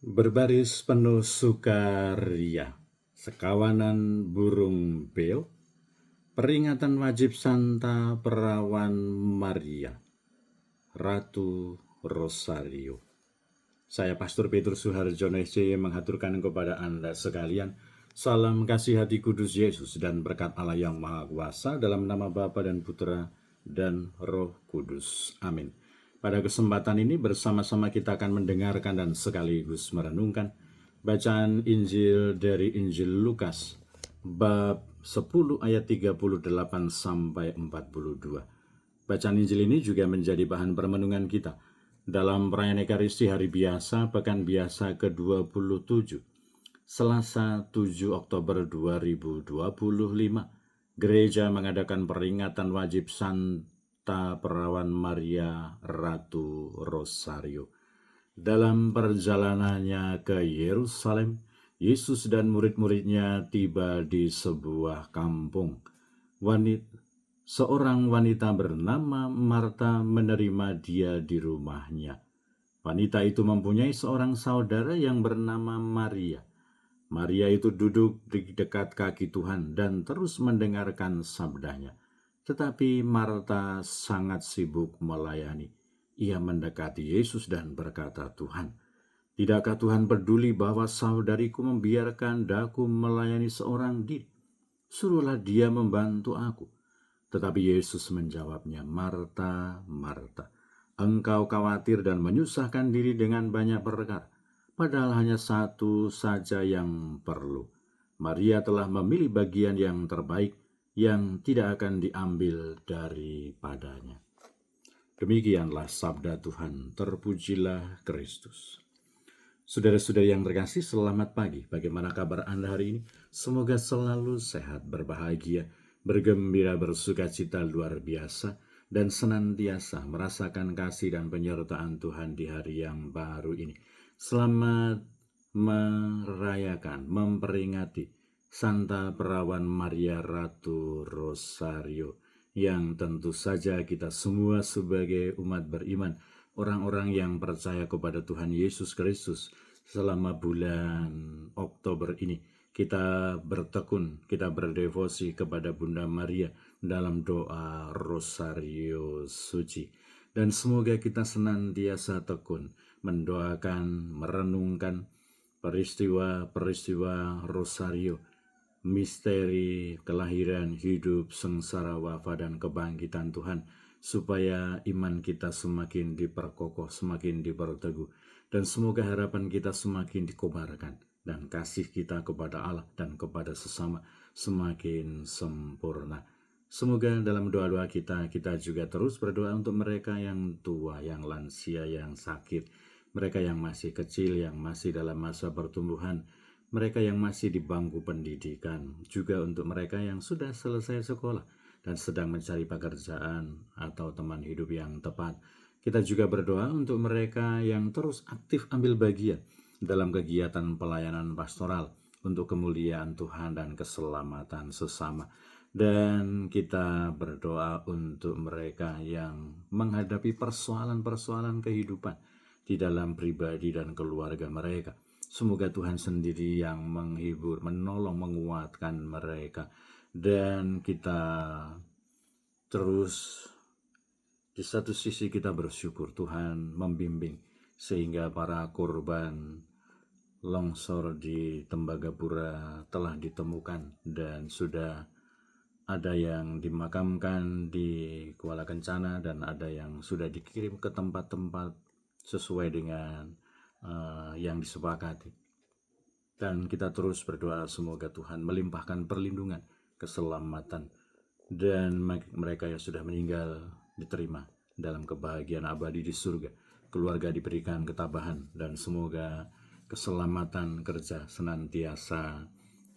Berbaris penuh sukaria, sekawanan burung beo, peringatan wajib Santa Perawan Maria, Ratu Rosario. Saya Pastor Petrus Suharjono SJ menghaturkan kepada Anda sekalian salam kasih hati kudus Yesus dan berkat Allah yang Maha Kuasa dalam nama Bapa dan Putra dan Roh Kudus. Amin. Pada kesempatan ini bersama-sama kita akan mendengarkan dan sekaligus merenungkan bacaan Injil dari Injil Lukas bab 10 ayat 38 sampai 42. Bacaan Injil ini juga menjadi bahan permenungan kita dalam perayaan Ekaristi hari biasa pekan biasa ke-27 Selasa 7 Oktober 2025. Gereja mengadakan peringatan wajib Santa Perawan Maria Ratu Rosario. Dalam perjalanannya ke Yerusalem, Yesus dan murid-muridnya tiba di sebuah kampung. Seorang wanita bernama Marta menerima dia di rumahnya. Wanita itu mempunyai seorang saudara yang bernama Maria. Maria itu duduk di dekat kaki Tuhan dan terus mendengarkan sabdanya. Tetapi Marta sangat sibuk melayani. Ia mendekati Yesus dan berkata, "Tuhan, tidakkah Tuhan peduli bahwa saudariku membiarkan daku melayani seorang diri? Suruhlah dia membantu aku." Tetapi Yesus menjawabnya, "Marta, Marta, engkau khawatir dan menyusahkan diri dengan banyak perkara. Padahal hanya satu saja yang perlu. Maria telah memilih bagian yang terbaik yang tidak akan diambil daripadanya." Demikianlah sabda Tuhan, terpujilah Kristus. Saudara-saudari yang terkasih, selamat pagi. Bagaimana kabar Anda hari ini? Semoga selalu sehat, berbahagia, bergembira, bersukacita luar biasa, dan senantiasa merasakan kasih dan penyertaan Tuhan di hari yang baru ini. Selamat merayakan, memperingati Santa Perawan Maria Ratu Rosario, yang tentu saja kita semua sebagai umat beriman, orang-orang yang percaya kepada Tuhan Yesus Kristus, selama bulan Oktober ini kita bertekun, kita berdevosi kepada Bunda Maria dalam doa Rosario Suci. Dan semoga kita senantiasa tekun mendoakan, merenungkan peristiwa-peristiwa Rosario, misteri kelahiran, hidup, sengsara, wafat, dan kebangkitan Tuhan, supaya iman kita semakin diperkokoh, semakin diperteguh, dan semoga harapan kita semakin dikobarkan, dan kasih kita kepada Allah dan kepada sesama semakin sempurna. Semoga dalam doa-doa kita juga terus berdoa untuk mereka yang tua, yang lansia, yang sakit, mereka yang masih kecil, yang masih dalam masa pertumbuhan, mereka yang masih di bangku pendidikan, juga untuk mereka yang sudah selesai sekolah dan sedang mencari pekerjaan atau teman hidup yang tepat. Kita juga berdoa untuk mereka yang terus aktif ambil bagian dalam kegiatan pelayanan pastoral untuk kemuliaan Tuhan dan keselamatan sesama. Dan kita berdoa untuk mereka yang menghadapi persoalan-persoalan kehidupan di dalam pribadi dan keluarga mereka. Semoga Tuhan sendiri yang menghibur, menolong, menguatkan mereka. Dan kita terus di satu sisi kita bersyukur Tuhan membimbing sehingga para korban longsor di Tembagapura telah ditemukan dan sudah ada yang dimakamkan di Kuala Kencana dan ada yang sudah dikirim ke tempat-tempat sesuai dengan yang disepakati. Dan kita terus berdoa semoga Tuhan melimpahkan perlindungan, keselamatan, dan mereka yang sudah meninggal diterima dalam kebahagiaan abadi di surga. Keluarga diberikan ketabahan dan semoga keselamatan kerja senantiasa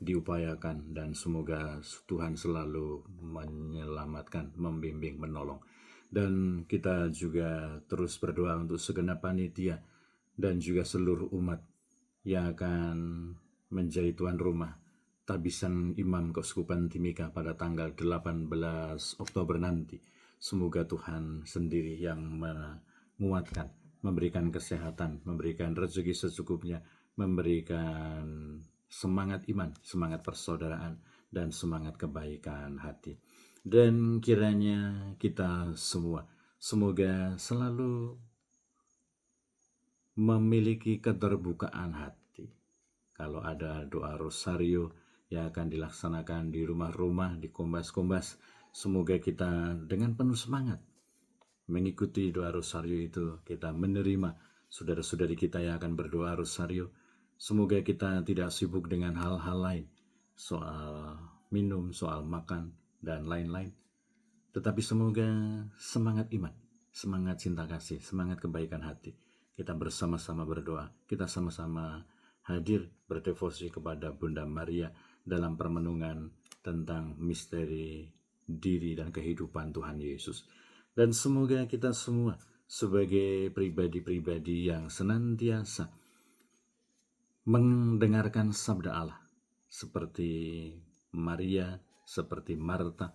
diupayakan dan semoga Tuhan selalu menyelamatkan, membimbing, menolong. Dan kita juga terus berdoa untuk segenap panitia dan juga seluruh umat yang akan menjadi tuan rumah tabisan Imam Keuskupan Timika pada tanggal 18 Oktober nanti. Semoga Tuhan sendiri yang menguatkan memberikan kesehatan, memberikan rezeki secukupnya, memberikan semangat iman, semangat persaudaraan, dan semangat kebaikan hati. Dan kiranya kita semua semoga selalu memiliki keterbukaan hati. Kalau ada doa rosario yang akan dilaksanakan di rumah-rumah, di kombas-kombas, semoga kita dengan penuh semangat mengikuti doa rosario itu. Kita menerima saudara-saudari kita yang akan berdoa rosario. Semoga kita tidak sibuk dengan hal-hal lain, soal minum, soal makan, dan lain-lain. Tetapi semoga semangat iman, semangat cinta kasih, semangat kebaikan hati. Kita bersama-sama berdoa, kita sama-sama hadir berdevosi kepada Bunda Maria dalam permenungan tentang misteri diri dan kehidupan Tuhan Yesus. Dan semoga kita semua sebagai pribadi-pribadi yang senantiasa mendengarkan sabda Allah seperti Maria, seperti Marta,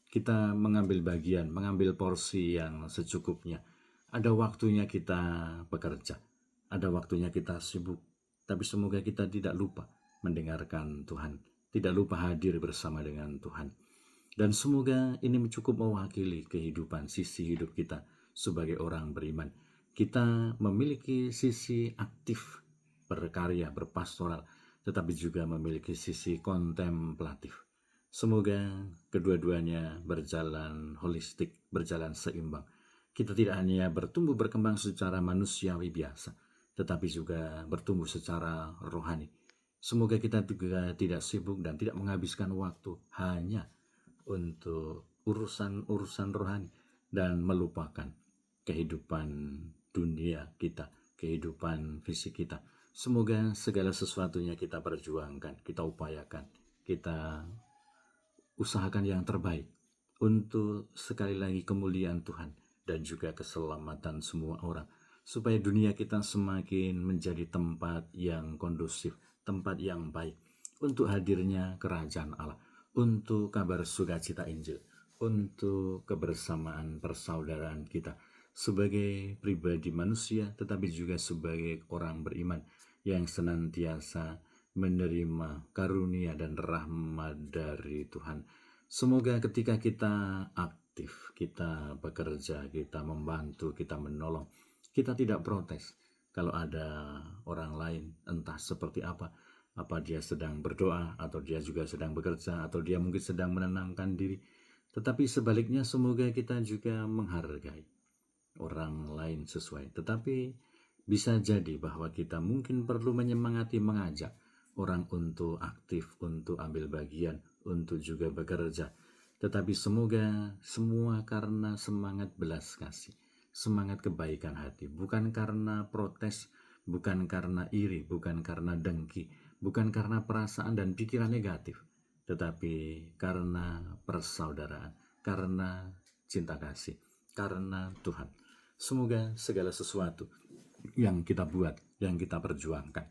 kita mengambil bagian, mengambil porsi yang secukupnya. Ada waktunya kita bekerja, ada waktunya kita sibuk, tapi semoga kita tidak lupa mendengarkan Tuhan, tidak lupa hadir bersama dengan Tuhan. Dan semoga ini cukup mewakili kehidupan, sisi hidup kita sebagai orang beriman. Kita memiliki sisi aktif, berkarya, berpastoral, tetapi juga memiliki sisi kontemplatif. Semoga kedua-duanya berjalan holistik, berjalan seimbang. Kita tidak hanya bertumbuh berkembang secara manusiawi biasa, tetapi juga bertumbuh secara rohani. Semoga kita juga tidak sibuk dan tidak menghabiskan waktu hanya untuk urusan-urusan rohani dan melupakan kehidupan dunia kita, kehidupan fisik kita. Semoga segala sesuatunya kita perjuangkan, kita upayakan, kita usahakan yang terbaik untuk sekali lagi kemuliaan Tuhan dan juga keselamatan semua orang, supaya dunia kita semakin menjadi tempat yang kondusif, tempat yang baik untuk hadirnya kerajaan Allah, untuk kabar sukacita Injil, untuk kebersamaan persaudaraan kita sebagai pribadi manusia, tetapi juga sebagai orang beriman yang senantiasa menerima karunia dan rahmat dari Tuhan. Semoga ketika kita aktif, kita bekerja, kita membantu, kita menolong, kita tidak protes kalau ada orang lain entah seperti apa dia sedang berdoa, atau dia juga sedang bekerja, atau dia mungkin sedang menenangkan diri. Tetapi sebaliknya semoga kita juga menghargai orang lain sesuai. Tetapi bisa jadi bahwa kita mungkin perlu menyemangati, mengajak orang untuk aktif, untuk ambil bagian, untuk juga bekerja. Tetapi semoga semua karena semangat belas kasih, semangat kebaikan hati, bukan karena protes, bukan karena iri, bukan karena dengki, bukan karena perasaan dan pikiran negatif, tetapi karena persaudaraan, karena cinta kasih, karena Tuhan. Semoga segala sesuatu yang kita buat, yang kita perjuangkan,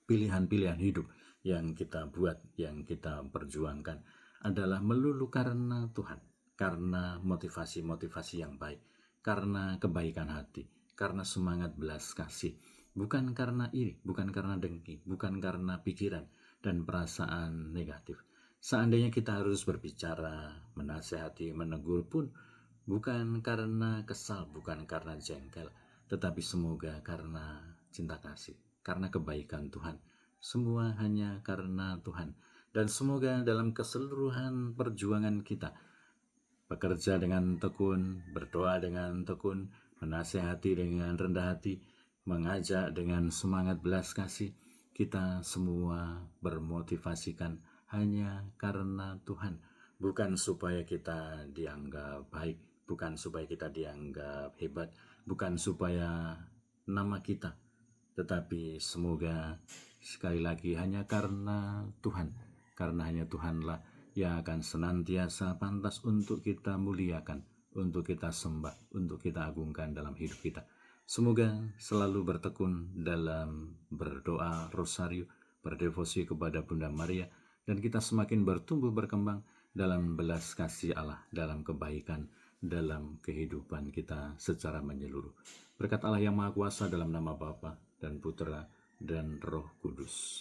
pilihan-pilihan hidup yang kita buat, yang kita perjuangkan adalah melulu karena Tuhan, karena motivasi-motivasi yang baik, karena kebaikan hati, karena semangat belas kasih, bukan karena iri, bukan karena dengki, bukan karena pikiran dan perasaan negatif. Seandainya kita harus berbicara, menasehati, menegur pun bukan karena kesal, bukan karena jengkel, tetapi semoga karena cinta kasih, karena kebaikan Tuhan. Semua hanya karena Tuhan. Dan semoga dalam keseluruhan perjuangan kita, bekerja dengan tekun, berdoa dengan tekun, menasehati dengan rendah hati, mengajak dengan semangat belas kasih, kita semua bermotivasikan hanya karena Tuhan, bukan supaya kita dianggap baik, bukan supaya kita dianggap hebat, bukan supaya nama kita, tetapi semoga sekali lagi hanya karena Tuhan, karena hanya Tuhanlah yang akan senantiasa pantas untuk kita muliakan, untuk kita sembah, untuk kita agungkan dalam hidup kita. Semoga selalu bertekun dalam berdoa rosario, berdevosi kepada Bunda Maria, dan kita semakin bertumbuh berkembang dalam belas kasih Allah, dalam kebaikan, dalam kehidupan kita secara menyeluruh. Berkat Allah yang Maha Kuasa, dalam nama Bapa dan Putera dan Roh Kudus.